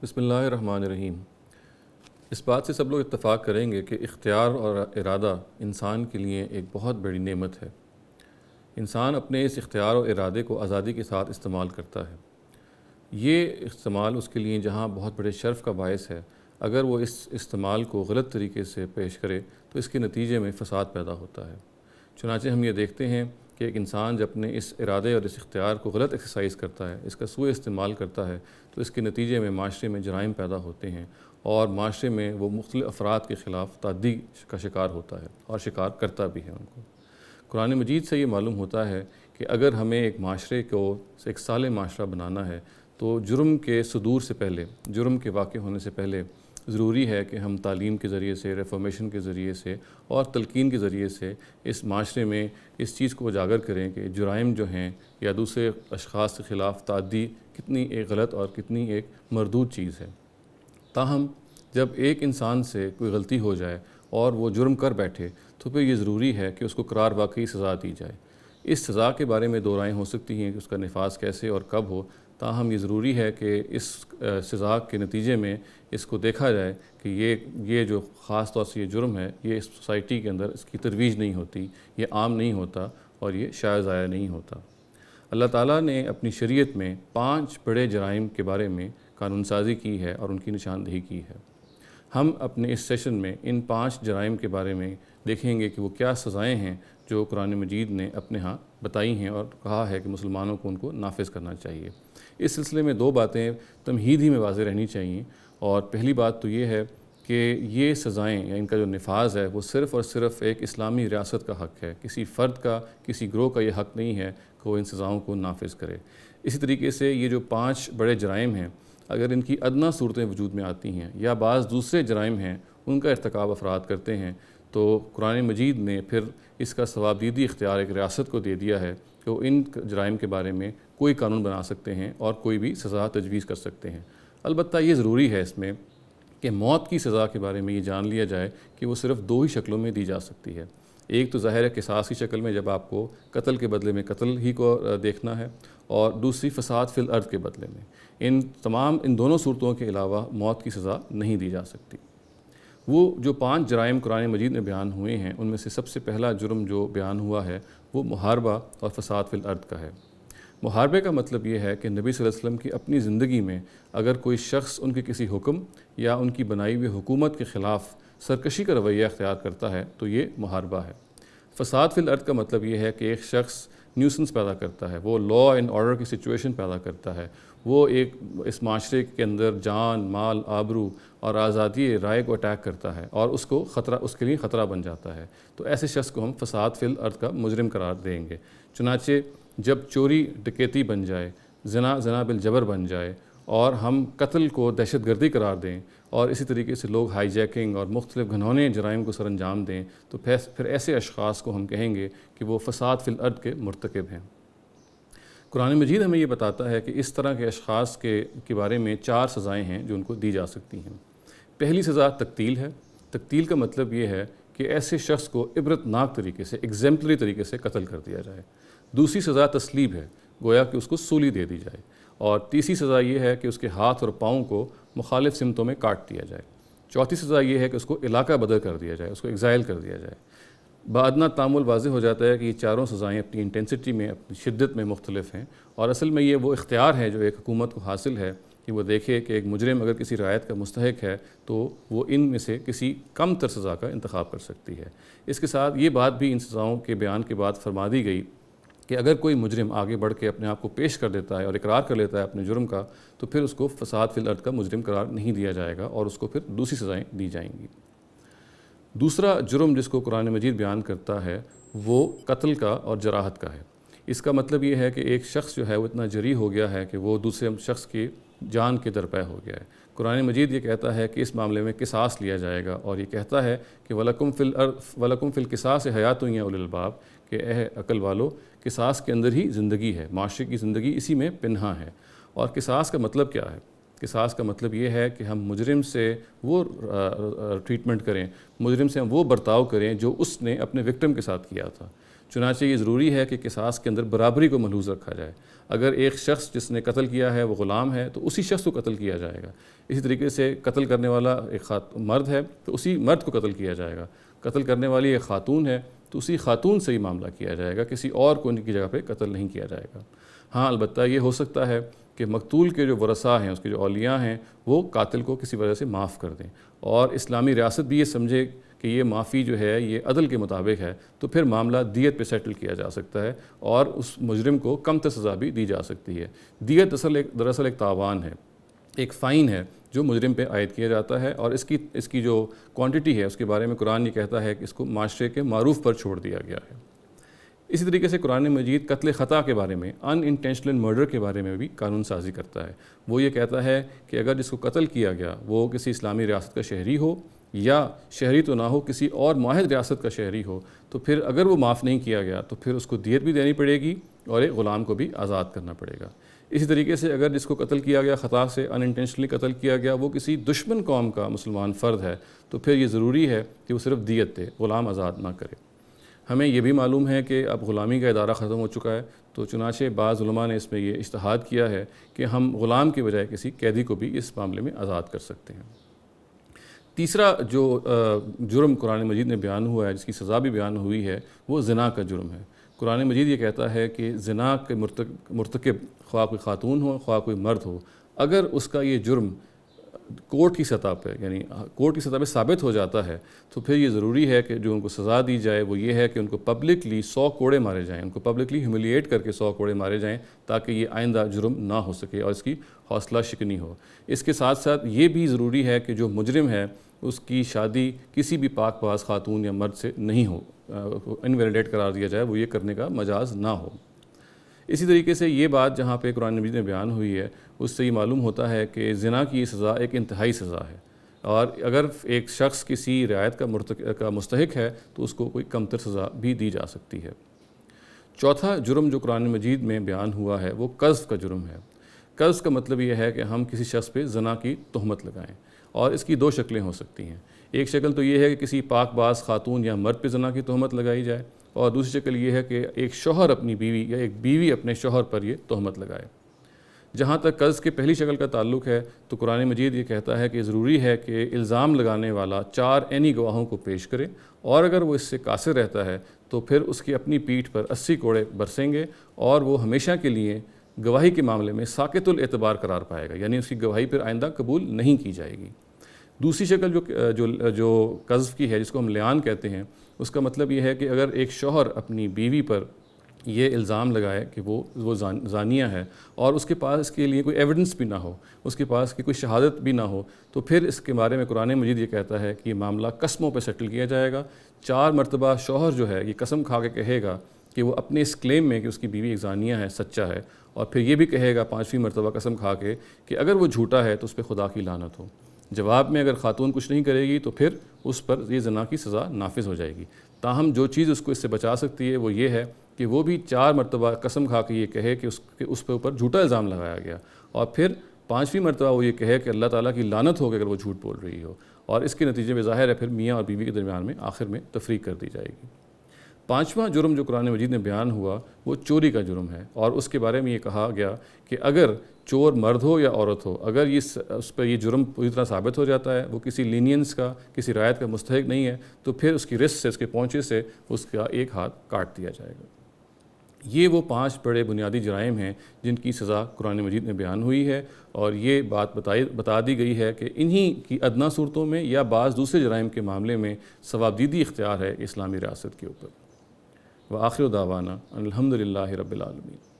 بسم اللہ الرحمن الرحیم۔ اس بات سے سب لوگ اتفاق کریں گے کہ اختیار اور ارادہ انسان کے لیے ایک بہت بڑی نعمت ہے۔ انسان اپنے اس اختیار اور ارادے کو آزادی کے ساتھ استعمال کرتا ہے۔ یہ استعمال اس کے لیے جہاں بہت بڑے شرف کا باعث ہے، اگر وہ اس استعمال کو غلط طریقے سے پیش کرے تو اس کے نتیجے میں فساد پیدا ہوتا ہے۔ چنانچہ ہم یہ دیکھتے ہیں کہ ایک انسان جب اپنے اس ارادے اور اس اختیار کو غلط ایکسرسائز کرتا ہے، اس کا سوء استعمال کرتا ہے، تو اس کے نتیجے میں معاشرے میں جرائم پیدا ہوتے ہیں اور معاشرے میں وہ مختلف افراد کے خلاف تعدی کا شکار ہوتا ہے اور شکار کرتا بھی ہے ان کو۔ قرآن مجید سے یہ معلوم ہوتا ہے کہ اگر ہمیں ایک معاشرے کو ایک صالح معاشرہ بنانا ہے تو جرم کے صدور سے پہلے، جرم کے واقع ہونے سے پہلے ضروری ہے کہ ہم تعلیم کے ذریعے سے، ریفارمیشن کے ذریعے سے اور تلقین کے ذریعے سے اس معاشرے میں اس چیز کو اجاگر کریں کہ جرائم جو ہیں یا دوسرے اشخاص کے خلاف تعدی کتنی ایک غلط اور کتنی ایک مردود چیز ہے۔ تاہم جب ایک انسان سے کوئی غلطی ہو جائے اور وہ جرم کر بیٹھے تو پھر یہ ضروری ہے کہ اس کو قرار واقعی سزا دی جائے۔ اس سزا کے بارے میں دو رائیں ہو سکتی ہیں کہ اس کا نفاذ کیسے اور کب ہو، تاہم یہ ضروری ہے کہ اس سزا کے نتیجے میں اس کو دیکھا جائے کہ یہ جو خاص طور سے یہ جرم ہے، یہ اس سوسائٹی کے اندر اس کی ترویج نہیں ہوتی، یہ عام نہیں ہوتا اور یہ شائع ضائع نہیں ہوتا۔ اللہ تعالیٰ نے اپنی شریعت میں 5 بڑے جرائم کے بارے میں قانون سازی کی ہے اور ان کی نشاندہی کی ہے۔ ہم اپنے اس سیشن میں ان 5 جرائم کے بارے میں دیکھیں گے کہ وہ کیا سزائیں ہیں جو قرآن مجید نے اپنے ہاں بتائی ہیں اور کہا ہے کہ مسلمانوں کو ان کو نافذ کرنا چاہیے۔ اس سلسلے میں 2 باتیں تمہید ہی میں واضح رہنی چاہیے، اور پہلی بات تو یہ ہے کہ یہ سزائیں یا ان کا جو نفاذ ہے وہ صرف اور صرف ایک اسلامی ریاست کا حق ہے، کسی فرد کا، کسی گروہ کا یہ حق نہیں ہے کہ وہ ان سزاؤں کو نافذ کرے۔ اسی طریقے سے یہ جو 5 بڑے جرائم ہیں، اگر ان کی ادنیٰ صورتیں وجود میں آتی ہیں یا بعض دوسرے جرائم ہیں ان کا ارتکاب افراد کرتے ہیں، تو قرآن مجید نے پھر اس کا ثوابدیدی اختیار ایک ریاست کو دے دیا ہے کہ وہ ان جرائم کے بارے میں کوئی قانون بنا سکتے ہیں اور کوئی بھی سزا تجویز کر سکتے ہیں۔ البتہ یہ ضروری ہے اس میں کہ موت کی سزا کے بارے میں یہ جان لیا جائے کہ وہ صرف 2 ہی شکلوں میں دی جا سکتی ہے۔ ایک تو ظاہر ہے قصاص کی شکل میں، جب آپ کو قتل کے بدلے میں قتل ہی کو دیکھنا ہے، اور دوسری فساد فی الارض کے بدلے میں۔ ان دونوں صورتوں کے علاوہ موت کی سزا نہیں دی جا سکتی۔ وہ جو 5 جرائم قرآن مجید میں بیان ہوئے ہیں ان میں سے سب سے پہلا جرم جو بیان ہوا ہے وہ محاربہ اور فساد فی الارض کا ہے۔ محاربے کا مطلب یہ ہے کہ نبی صلی اللہ علیہ وسلم کی اپنی زندگی میں اگر کوئی شخص ان کے کسی حکم یا ان کی بنائی ہوئی حکومت کے خلاف سرکشی کا رویہ اختیار کرتا ہے تو یہ محاربہ ہے۔ فساد فی الارض کا مطلب یہ ہے کہ ایک شخص نیوسنس پیدا کرتا ہے، وہ لا اینڈ آرڈر کی سچویشن پیدا کرتا ہے، وہ ایک اس معاشرے کے اندر جان، مال، آبرو اور آزادی رائے کو اٹیک کرتا ہے اور اس کے لیے خطرہ بن جاتا ہے، تو ایسے شخص کو ہم فساد فی الارض کا مجرم قرار دیں گے۔ چنانچہ جب چوری ڈکیتی بن جائے، زنا بالجبر بن جائے، اور ہم قتل کو دہشت گردی قرار دیں، اور اسی طریقے سے لوگ ہائی جیکنگ اور مختلف گھنونے جرائم کو سر انجام دیں، تو پھر ایسے اشخاص کو ہم کہیں گے کہ وہ فساد فی الارض کے مرتکب ہیں۔ قرآن مجید ہمیں یہ بتاتا ہے کہ اس طرح کے اشخاص کے بارے میں 4 سزائیں ہیں جو ان کو دی جا سکتی ہیں۔ پہلی سزا تقتیل ہے۔ تقتیل کا مطلب یہ ہے کہ ایسے شخص کو عبرتناک طریقے سے، ایگزیمپلری طریقے سے قتل کر دیا جائے۔ دوسری سزا تسلیب ہے، گویا کہ اس کو سولی دے دی جائے۔ اور تیسری سزا یہ ہے کہ اس کے ہاتھ اور پاؤں کو مخالف سمتوں میں کاٹ دیا جائے۔ چوتھی سزا یہ ہے کہ اس کو علاقہ بدل کر دیا جائے، اس کو ایگزائل کر دیا جائے۔ بادنا تعامل واضح ہو جاتا ہے کہ یہ چاروں سزائیں اپنی انٹینسٹی میں، اپنی شدت میں مختلف ہیں، اور اصل میں یہ وہ اختیار ہے جو ایک حکومت کو حاصل ہے کہ وہ دیکھے کہ ایک مجرم اگر کسی رعایت کا مستحق ہے تو وہ ان میں سے کسی کم تر سزا کا انتخاب کر سکتی ہے۔ اس کے ساتھ یہ بات بھی ان سزاؤں کے بیان کے بعد فرما دی گئی کہ اگر کوئی مجرم آگے بڑھ کے اپنے آپ کو پیش کر دیتا ہے اور اقرار کر لیتا ہے اپنے جرم کا، تو پھر اس کو فساد فی الارض کا مجرم قرار نہیں دیا جائے گا اور اس کو پھر دوسری سزائیں دی جائیں گی۔ دوسرا جرم جس کو قرآن مجید بیان کرتا ہے وہ قتل کا اور جراحت کا ہے۔ اس کا مطلب یہ ہے کہ ایک شخص جو ہے وہ اتنا جری ہو گیا ہے کہ وہ دوسرے شخص کی جان کے درپے ہو گیا ہے۔ قرآن مجید یہ کہتا ہے کہ اس معاملے میں قصاص لیا جائے گا، اور یہ کہتا ہے کہ وَلَكُمْ فِي الْقِصَاصِ حَيَاتٌ يَا أُولِي الْأَلْبَابِ، کہ اے عقل والو، قصاص کے اندر ہی زندگی ہے، معاشرے کی زندگی اسی میں پنہاں ہے۔ اور قصاص کا مطلب کیا ہے؟ قصاص کا مطلب یہ ہے کہ ہم مجرم سے وہ ٹریٹمنٹ کریں، مجرم سے ہم وہ برتاؤ کریں جو اس نے اپنے وکٹم کے ساتھ کیا تھا۔ چنانچہ یہ ضروری ہے کہ قصاص کے اندر برابری کو ملحوظ رکھا جائے۔ اگر ایک شخص جس نے قتل کیا ہے وہ غلام ہے تو اسی شخص کو قتل کیا جائے گا۔ اسی طریقے سے قتل کرنے والا ایک مرد ہے تو اسی مرد کو قتل کیا جائے گا۔ قتل کرنے والی ایک خاتون ہے تو اسی خاتون سے ہی معاملہ کیا جائے گا، کسی اور کو ان کی جگہ پہ قتل نہیں کیا جائے گا۔ ہاں البتہ یہ ہو سکتا ہے کہ مقتول کے جو ورثاء ہیں، اس کے جو اولیاء ہیں، وہ قاتل کو کسی وجہ سے معاف کر دیں، اور اسلامی ریاست بھی یہ سمجھے کہ یہ معافی جو ہے یہ عدل کے مطابق ہے، تو پھر معاملہ دیت پہ سیٹل کیا جا سکتا ہے اور اس مجرم کو کم تر سزا بھی دی جا سکتی ہے۔ دیت دراصل ایک تاوان ہے، ایک فائن ہے جو مجرم پہ عائد کیا جاتا ہے، اور اس کی جو کوانٹٹی ہے اس کے بارے میں قرآن یہ کہتا ہے کہ اس کو معاشرے کے معروف پر چھوڑ دیا گیا ہے۔ اسی طریقے سے قرآن مجید قتل خطا کے بارے میں، ان انٹینشنل مرڈر کے بارے میں بھی قانون سازی کرتا ہے۔ وہ یہ کہتا ہے کہ اگر جس کو قتل کیا گیا وہ کسی اسلامی ریاست کا شہری ہو، یا شہری تو نہ ہو، کسی اور معاہد ریاست کا شہری ہو، تو پھر اگر وہ معاف نہیں کیا گیا تو پھر اس کو دیت بھی دینی پڑے گی اور ایک غلام کو بھی آزاد کرنا پڑے گا۔ اسی طریقے سے اگر جس کو قتل کیا گیا خطا سے، ان انٹینشنلی قتل کیا گیا، وہ کسی دشمن قوم کا مسلمان فرد ہے، تو پھر یہ ضروری ہے کہ وہ صرف دیت دے، غلام آزاد نہ کرے۔ ہمیں یہ بھی معلوم ہے کہ اب غلامی کا ادارہ ختم ہو چکا ہے، تو چنانچہ بعض علماء نے اس میں یہ اجتہاد کیا ہے کہ ہم غلام کے بجائے کسی قیدی کو بھی اس معاملے میں آزاد کر سکتے ہیں۔ تیسرا جو جرم قرآن مجید میں بیان ہوا ہے، جس کی سزا بھی بیان ہوئی ہے، وہ زنا کا جرم ہے۔ قرآن مجید یہ کہتا ہے کہ زنا کے مرتکب، خواہ کوئی خاتون ہو خواہ کوئی مرد ہو، اگر اس کا یہ جرم کورٹ کی سطح پہ، یعنی کورٹ کی سطح پہ ثابت ہو جاتا ہے، تو پھر یہ ضروری ہے کہ جو ان کو سزا دی جائے وہ یہ ہے کہ ان کو پبلکلی 100 کوڑے مارے جائیں، ان کو پبلکلی ہیوملیٹ کر کے 100 کوڑے مارے جائیں، تاکہ یہ آئندہ جرم نہ ہو سکے اور اس کی حوصلہ شکنی ہو۔ اس کے ساتھ ساتھ یہ بھی ضروری ہے کہ جو مجرم ہے اس کی شادی کسی بھی پاک باز خاتون یا مرد سے نہیں ہو، انویلیڈیٹ قرار دیا جائے، وہ یہ کرنے کا مجاز نہ ہو۔ اسی طریقے سے یہ بات جہاں پہ قرآن مجید میں بیان ہوئی ہے، اس سے یہ معلوم ہوتا ہے کہ زنا کی یہ سزا ایک انتہائی سزا ہے، اور اگر ایک شخص کسی رعایت کا مستحق ہے تو اس کو کوئی کمتر سزا بھی دی جا سکتی ہے۔ چوتھا جرم جو قرآن مجید میں بیان ہوا ہے وہ قذف کا جرم ہے۔ قذف کا مطلب یہ ہے کہ ہم کسی شخص پہ زنا کی تہمت لگائیں، اور اس کی دو شکلیں ہو سکتی ہیں۔ ایک شکل تو یہ ہے کہ کسی پاک باز خاتون یا مرد پہ زنا کی تہمت لگائی جائے، اور دوسری شکل یہ ہے کہ ایک شوہر اپنی بیوی یا ایک بیوی اپنے شوہر پر یہ تہمت لگائے۔ جہاں تک قذف کے پہلی شکل کا تعلق ہے تو قرآن مجید یہ کہتا ہے کہ ضروری ہے کہ الزام لگانے والا 4 عینی گواہوں کو پیش کرے، اور اگر وہ اس سے قاصر رہتا ہے تو پھر اس کی اپنی پیٹھ پر 80 کوڑے برسیں گے، اور وہ ہمیشہ کے لیے گواہی کے معاملے میں ساقط الاعتبار قرار پائے گا، یعنی اس کی گواہی پھر آئندہ قبول نہیں کی جائے گی۔ دوسری شکل جو قذف کی ہے، جس کو ہم لعان کہتے ہیں، اس کا مطلب یہ ہے کہ اگر ایک شوہر اپنی بیوی پر یہ الزام لگائے کہ وہ زانیہ ہے، اور اس کے پاس اس کے لیے کوئی ایویڈنس بھی نہ ہو، اس کے پاس کی کوئی شہادت بھی نہ ہو، تو پھر اس کے بارے میں قرآن مجید یہ کہتا ہے کہ یہ معاملہ قسموں پہ سیٹل کیا جائے گا۔ 4 مرتبہ شوہر جو ہے یہ قسم کھا کے کہے گا کہ وہ اپنے اس کلیم میں کہ اس کی بیوی ایک زانیہ ہے سچا ہے، اور پھر یہ بھی کہے گا 5ویں مرتبہ قسم کھا کے کہ اگر وہ جھوٹا ہے تو اس پہ خدا کی لعنت ہو۔ جواب میں اگر خاتون کچھ نہیں کرے گی تو پھر اس پر یہ زنا کی سزا نافذ ہو جائے گی۔ تاہم جو چیز اس کو اس سے بچا سکتی ہے وہ یہ ہے کہ وہ بھی 4 مرتبہ قسم کھا کے یہ کہے کہ اس پہ اوپر جھوٹا الزام لگایا گیا، اور پھر 5ویں مرتبہ وہ یہ کہے کہ اللہ تعالیٰ کی لعنت ہو کہ اگر وہ جھوٹ بول رہی ہو، اور اس کے نتیجے میں ظاہر ہے پھر میاں اور بیوی کے درمیان میں آخر میں تفریق کر دی جائے گی۔ 5واں جرم جو قرآن مجید میں بیان ہوا وہ چوری کا جرم ہے، اور اس کے بارے میں یہ کہا گیا کہ اگر چور مرد ہو یا عورت ہو، اگر اس پر یہ جرم پوری طرح ثابت ہو جاتا ہے، وہ کسی لینینس کا، کسی رعایت کا مستحق نہیں ہے، تو پھر اس کی رسٹ سے، اس کے پونچے سے اس کا ایک ہاتھ کاٹ دیا جائے گا۔ یہ وہ 5 بڑے بنیادی جرائم ہیں جن کی سزا قرآن مجید میں بیان ہوئی ہے، اور یہ بات بتا دی گئی ہے کہ انہی کی ادنیٰ صورتوں میں یا بعض دوسرے جرائم کے معاملے میں ثوابدیدی اختیار ہے اسلامی ریاست کے اوپر۔ وآخر دعوانا الحمدللہ رب العالمین۔